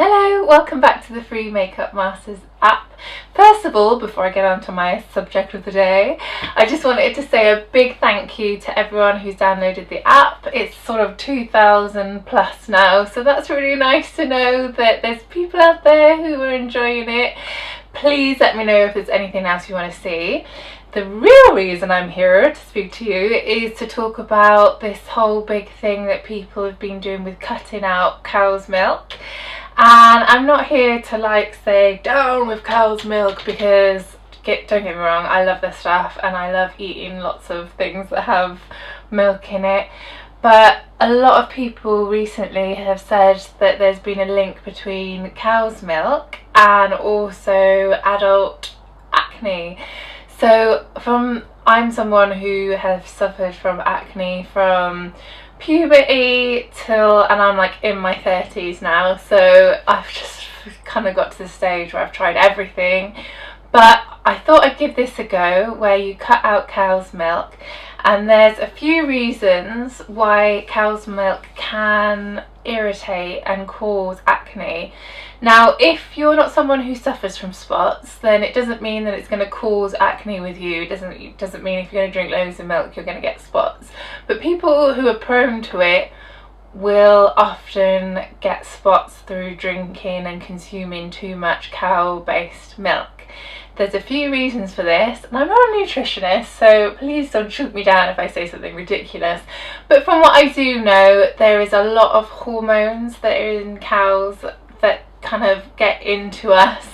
Hello, welcome back to the Free Makeup Masters app. First of all, before I get on to my subject of the day, I just wanted to say a big thank you to everyone who's downloaded the app. It's sort of 2,000 plus now, so that's really nice to know that there's people out there who are enjoying it. Please let me know if there's anything else you want to see. The real reason I'm here to speak to you is to talk about this whole big thing that people have been doing with cutting out cow's milk. And I'm not here to say down with cow's milk, because don't get me wrong, I love this stuff and I love eating lots of things that have milk in it. But a lot of people recently have said that there's been a link between cow's milk and also adult acne. So I'm someone who has suffered from acne from puberty and I'm in my 30s now, so I've just kind of got to the stage where I've tried everything. But I thought I'd give this a go, where you cut out cow's milk, and there's a few reasons why cow's milk can irritate and cause acne. Now, if you're not someone who suffers from spots, then it doesn't mean that it's going to cause acne with you. It doesn't mean if you're going to drink loads of milk you're going to get spots. But people who are prone to it will often get spots through drinking and consuming too much cow-based milk. There's a few reasons for this, and I'm not a nutritionist, so please don't shoot me down if I say something ridiculous. But from what I do know, there is a lot of hormones that are in cows that kind of get into us,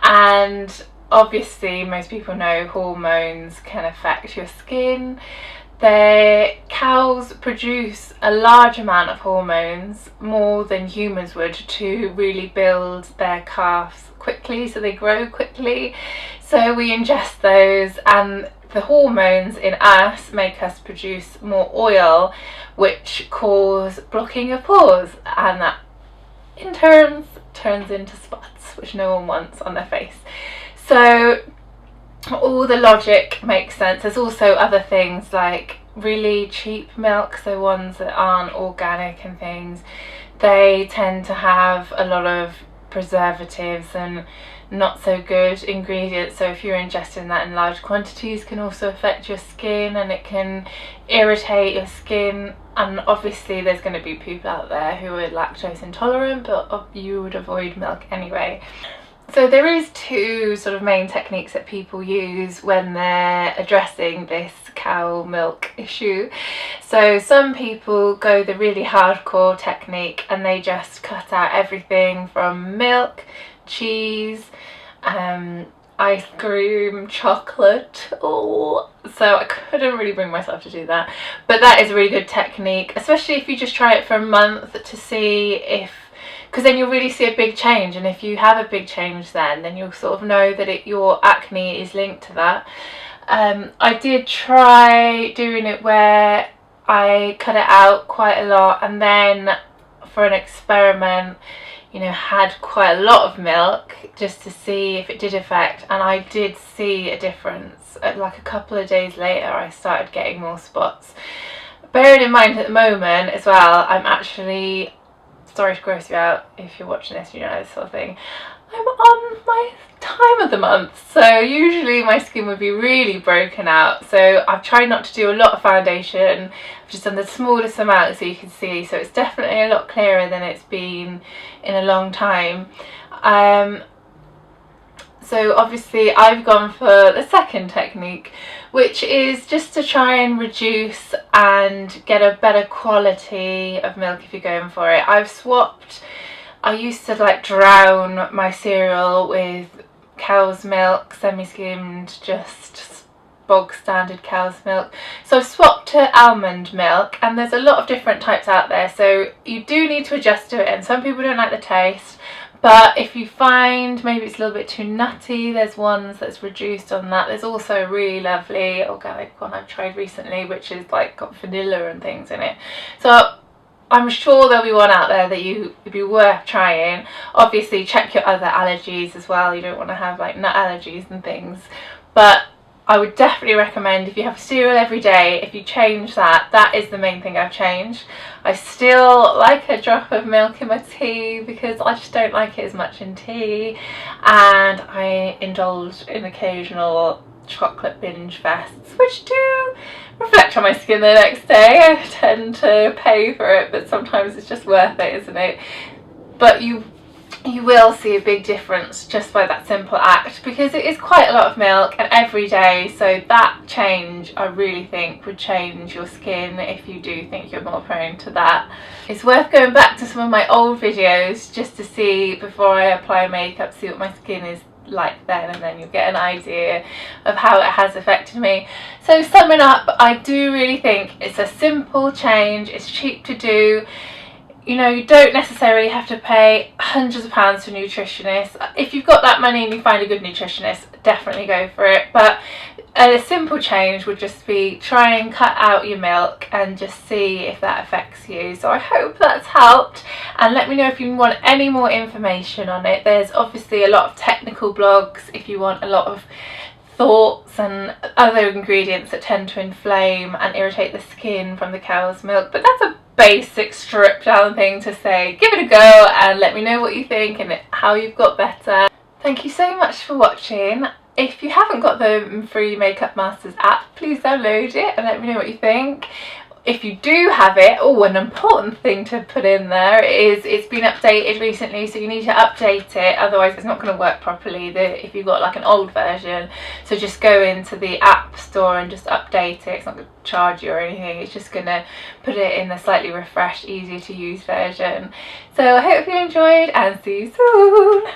and obviously most people know hormones can affect your skin. Cows produce a large amount of hormones, more than humans would, to really build their calves quickly, so they grow quickly. So we ingest those, and the hormones in us make us produce more oil, which cause blocking of pores, and that in turn turns into spots, which no one wants on their face. So all the logic makes sense. There's also other things like really cheap milk, so ones that aren't organic and things. They tend to have a lot of preservatives and not so good ingredients, so if you're ingesting that in large quantities can also affect your skin, and it can irritate your skin. And obviously there's going to be people out there who are lactose intolerant, but you would avoid milk anyway. So there is two sort of main techniques that people use when they're addressing this cow milk issue. So some people go the really hardcore technique and they just cut out everything from milk, cheese, ice cream, chocolate. So I couldn't really bring myself to do that, but that is a really good technique, especially if you just try it for a month to see if, because then you'll really see a big change, and if you have a big change then you'll sort of know that your acne is linked to that. I did try doing it where I cut it out quite a lot, and then for an experiment, had quite a lot of milk just to see if it did affect, and I did see a difference. A couple of days later I started getting more spots. Bearing in mind at the moment as well, I'm actually, sorry to gross you out if you're watching this, this sort of thing, I'm on my time of the month, so usually my skin would be really broken out, so I've tried not to do a lot of foundation. I've just done the smallest amount so you can see, so it's definitely a lot clearer than it's been in a long time. So obviously I've gone for the second technique, which is just to try and reduce and get a better quality of milk if you're going for it. I used to drown my cereal with cow's milk, semi-skimmed, just bog standard cow's milk. So I've swapped to almond milk, and there's a lot of different types out there, so you do need to adjust to it, and some people don't like the taste. But if you find maybe it's a little bit too nutty, there's ones that's reduced on that. There's also a really lovely organic one I've tried recently, which is got vanilla and things in it. So I'm sure there'll be one out there that it'd be worth trying. Obviously check your other allergies as well. You don't want to have nut allergies and things. But I would definitely recommend, if you have cereal every day, if you change that, that is the main thing I've changed. I still like a drop of milk in my tea because I just don't like it as much in tea, and I indulge in occasional chocolate binge fests, which do reflect on my skin the next day. I tend to pay for it, but sometimes it's just worth it, isn't it? But you will see a big difference just by that simple act, because it is quite a lot of milk and every day, so that change I really think would change your skin if you do think you're more prone to that. It's worth going back to some of my old videos just to see, before I apply makeup, see what my skin is like then, and then you'll get an idea of how it has affected me. So summing up, I do really think it's a simple change, it's cheap to do. You know, you don't necessarily have to pay hundreds of pounds for a nutritionist. If you've got that money and you find a good nutritionist, definitely go for it. But a simple change would just be try and cut out your milk and just see if that affects you. So I hope that's helped, and let me know if you want any more information on it. There's obviously a lot of technical blogs if you want a lot of thoughts and other ingredients that tend to inflame and irritate the skin from the cow's milk, but that's a basic stripped down thing to say. Give it a go and let me know what you think and how you've got better. Thank you so much for watching. If you haven't got the free Makeup Masters app, please download it and let me know what you think. If you do have it, an important thing to put in there is it's been updated recently, so you need to update it, otherwise it's not going to work properly if you've got like an old version. So just go into the app store and just update it. It's not going to charge you or anything, it's just going to put it in a slightly refreshed, easier to use version. So I hope you enjoyed and see you soon.